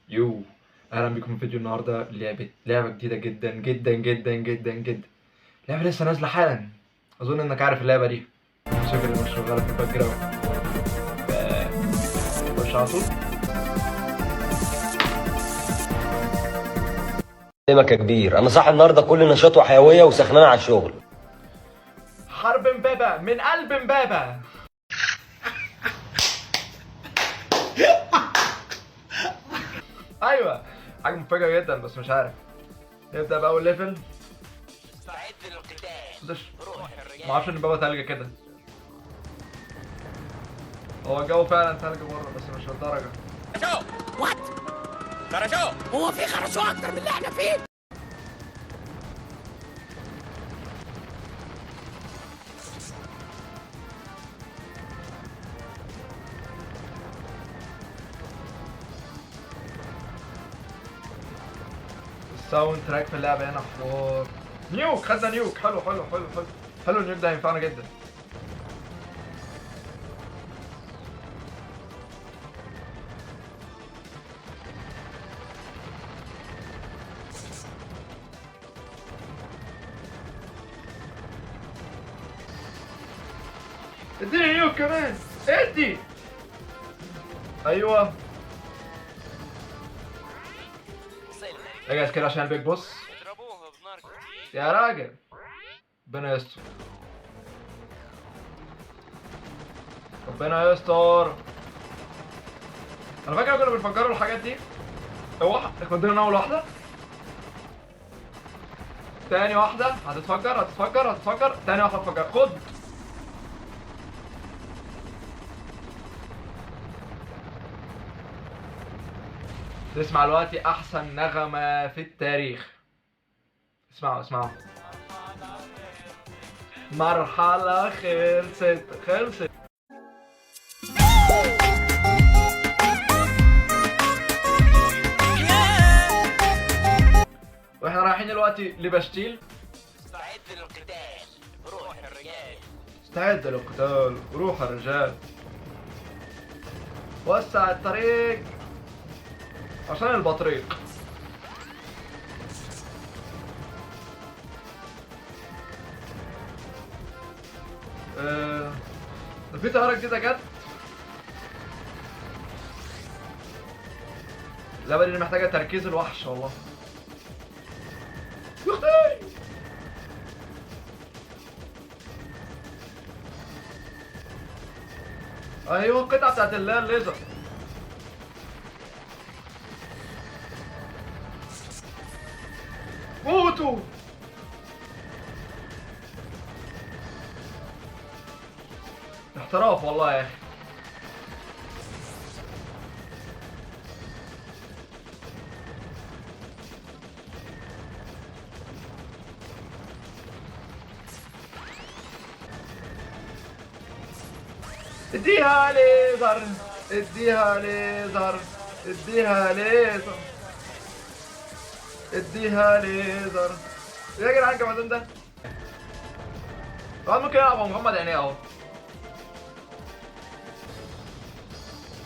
يو اهلا بكم في فيديو النهارده. لعبه جديده جدا جدا جدا جدا جدا. لعبه لسه نازله حالا. اظن انك عارف اللعبه دي، شكل مش شغاله في الباك جراوند. خش على طول. يا كبير، انا صاحي النهارده كل نشاط وحيويه وسخنان على الشغل. حرب امبابه من قلب امبابه. ايوه، حاجه مفاجاه جدا بس مش عارف. نبدا باول ليفل. استعد للقتال. روح الرجال. ما اعرفش ان بابا تلج كده. هو الجو فعلا تلج بره بس مش للدرجه. وات خرجوا. هو في خرجوا اكتر من اللي احنا فيه؟ الساوند تراك في اللعبه هنا حوار. نيوك، خدنا نيوك. حلو حلو حلو حلو حلو. النيوك ده هينفعنا جدا. اديني نيوك كمان. ادي. ايوه اجهز كده عشان البيج بوس. اضربوها بنار كتير. يا راجل ربنا يستر. ربنا يستر. انا فاكر كنا بنفجروا الحاجات دي. اوعى خدنا اول واحده. تاني واحده هتتفجر هتتفجر هتتفجر. تاني واحده هتتفجر. خد. تسمع دلوقتي احسن نغمه في التاريخ. اسمعوا اسمعوا. مرحله خلصت خلصت. واحنا رايحين دلوقتي لبشتيل. استعد للقتال. روح الرجال. استعد للقتال روح الرجال. وسع الطريق عشان البطريق. في طيارة جديدة جت. اللعبة دي محتاجة تركيز الوحش والله. يختي. ايوه القطعة بتاعت الليزر. موتوا. احتراف والله يا اخي. اديها ليزر اديها ليزر اديها ليزر اديها ليزر. يا جدعان الجمدان ده. الواحد ممكن يلعب مغمض عينيه اهو.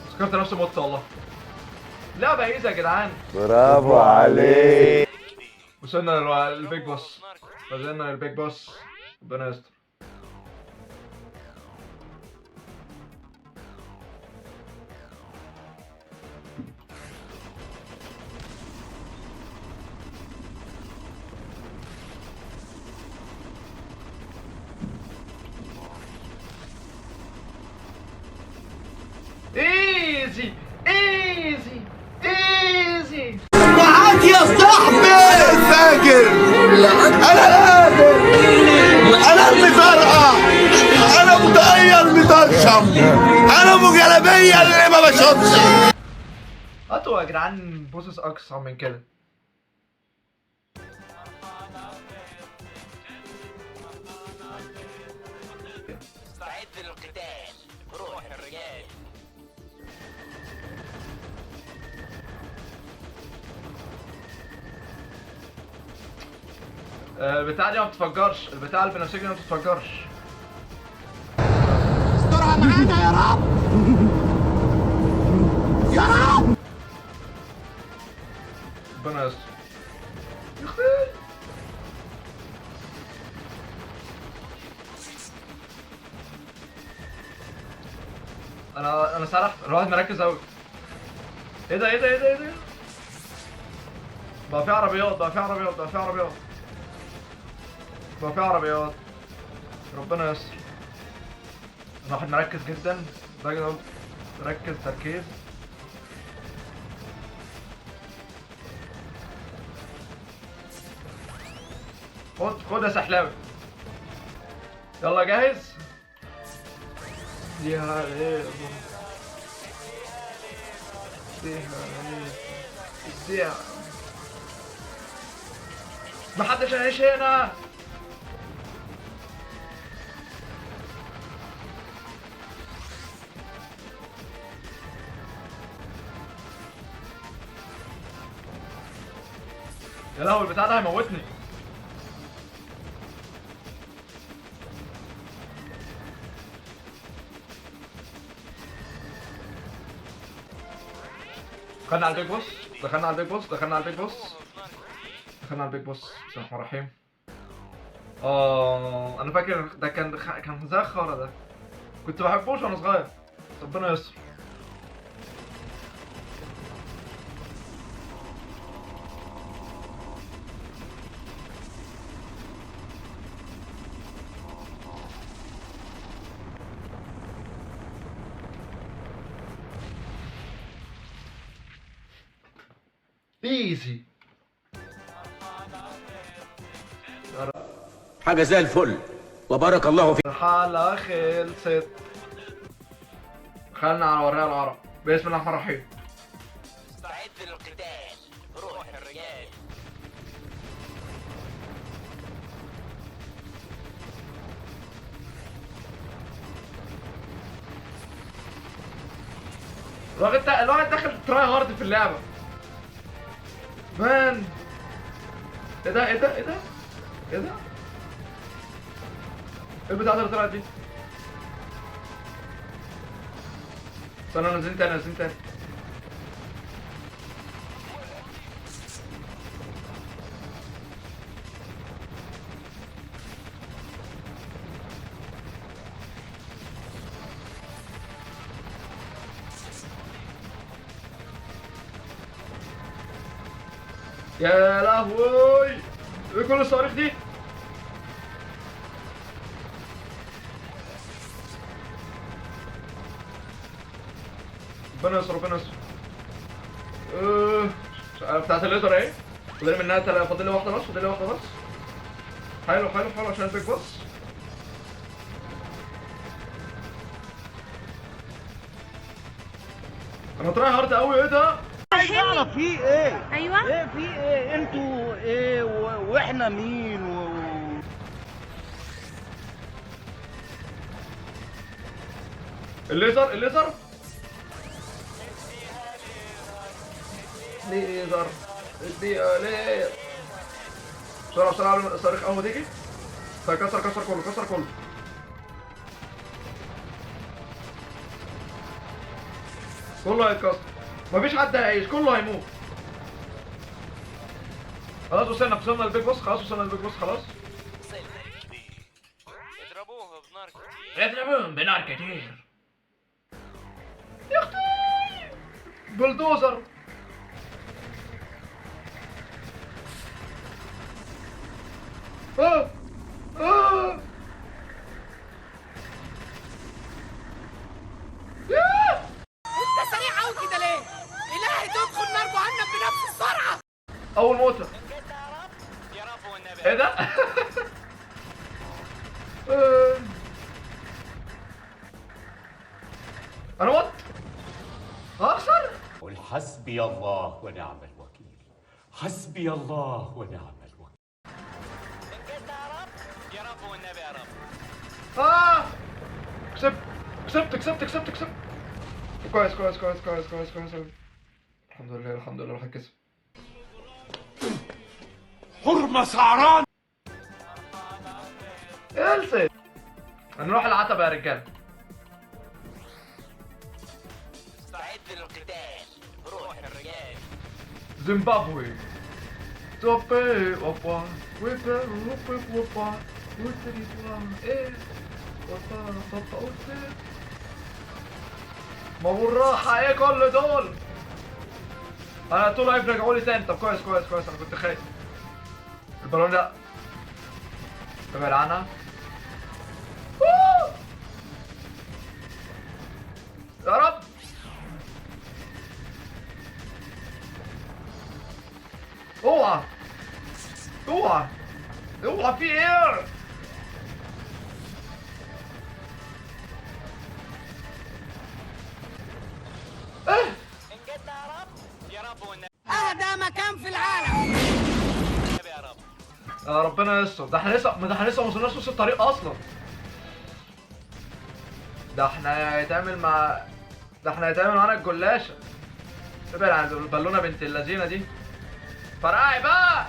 افتكرت نفسي مت والله. لعبة ايزي يا جدعان. برافو عليك. وصلنا للبيج بوس. وصلنا للبيج بوس. ربنا يستر. ايزي ايزي ايزي. معاك يا صاحبي. فاكر انا قادر. انا المطرقع. انا مطير مطرشم. انا ابو جلابيه اللي ما بشوفش. هاتوا يا جدعان بوسس اقصى من كده. استعد للقتال. روح الرجال. البتاع دي ما بتتفجرش. البتاع البنفسجي ما بتتفجرش. استرها معانا يا رب. يا رب. ربنا يستر. يا اخي انا سرحت، الواحد مركز قوي. ايه ده ايه ده ايه ده ايه ده؟ بقى في عربيات بقى في عربيات بقى في عربيات بقى في عربيات. ربنا يستر. الواحد مركز جدا لدرجة إن مركز تركيز. خد يا سحلاوي. يلا جاهز؟ اديها عليك اديها عليك اديها. محدش هيعيش هنا. يا لهوي البتاع ده هيموتني. دخلنا على البيج بوس دخلنا على البيج بوس دخلنا على البيج بوس دخلنا على البيج بوس. بسم الله الرحمن الرحيم. انا فاكر ده كان زي الخرا ده، كنت بحبوش وانا صغير. ربنا يستر. ايزي. حاجة زي الفل وبارك الله فيك. الحالة خلصت. دخلنا على وراء العرب. بسم الله الرحمن الرحيم. استعد للقتال روح الرجال. الواحد داخل تراي هارد في اللعبة. مان ايه ده ايه ده ايه ده ايه ده؟ ايه البتاعة اللي طلعت دي؟ استنى نازلين تاني نازلين تاني. يا لهوي ايه كل الصواريخ دي؟ ربنا يستر ربنا يستر. بتاعت الليزر اهي. فاضل منها فاضل لي واحدة بس فاضل لي واحدة بس. حلو حلو حلو عشان البيج بوس. انا طالع هارد قوي. ايه ده؟ عايز اعرف في ايه؟ ايوه ايه في ايه؟ انتوا ايه واحنا مين الليزر الليزر ليزر اديها ليه. بسرعة بسرعة قبل ما الصاروخ أول ما تيجي. كسر كسر كله كسر كله. كله هيتكسر. مفيش حد هيعيش كله هيموت. خلاص وصلنا للبيج بوس. خلاص وصلنا للبيج بوس خلاص. اضربوه بنار كتير. اضربوهم بنار كتير. يا اختي بلدوزر. انت سريع قوي كده ليه؟ الهي تدخل نار جهنم بنفس السرعة. اول موتة. يا رب والنبي. ايه ده؟ انا مت. هخسر. قل حسبي الله ونعم الوكيل. حسبي الله ونعم الوكيل. انجزت يا رب. يا رب والنبي يا رب. كسبت. كويس كويس كويس كويس كويس كويس. الحمد لله الحمد لله الواحد كسب. حرمة سعران. خلصت. هنروح العتبة يا رجالة. استعد للقتال روح الرجال. زيمبابوي. Stoppé, opa, whipper, whipper, opa, whipper, opa, ما بالراحة ايه كل دول؟ انا طول عمري رجعوا لي تاني. طب كويس كويس كويس، انا كنت خايف. البالون لا، ابعد عنها. يا رب. اوعى اوعى اوعى، في ايه؟ انجدنا يا رب. يا رب والنبي. اهدى مكان في العالم. يا رب. يا ربنا يستر. ده احنا لسه ما وصلناش نص الطريق اصلا. ده احنا هيتعمل معانا الجلاشه. ابعد عن البالونه بنت اللذينه دي. فرقعي بقى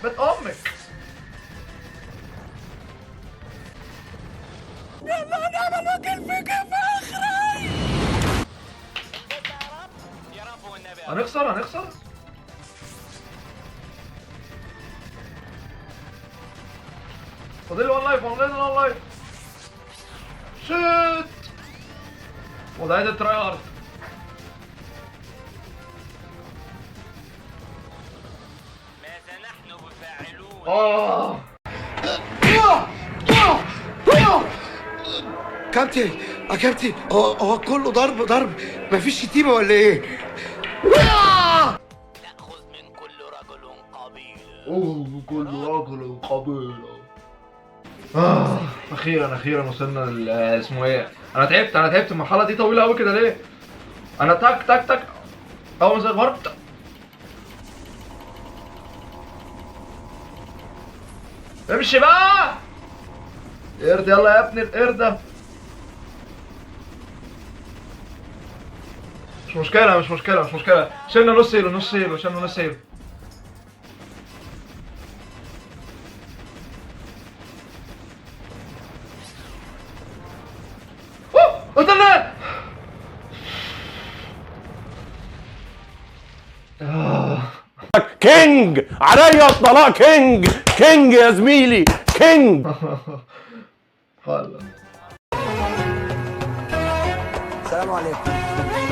بيت امك. يلا نعمل وكل فيك في اخري. انجدنا يا رب. يا رب والنبي. هنخسر. فاضل لي 1 لايف. شيت. وضعية التراي هارد. ماذا نحن بفاعلون؟ كابتن يا كابتن، هو كله ضرب، مفيش شتيمه ولا ايه؟ نأخذ من كل رجل قبيلة. كل رجل قبيلة. اخيرا وصلنا اسمه ايه؟ انا تعبت. المرحله دي طويله قوي كده ليه؟ انا تك اول ما غربت. امشي بقى قرد، يلا يا ابني القرده. مش مشكله. شلنا نص هيلو. قتلنا. كينج عليا الطلاق، كينج يا زميلي، كينج. هلا. السلام عليكم.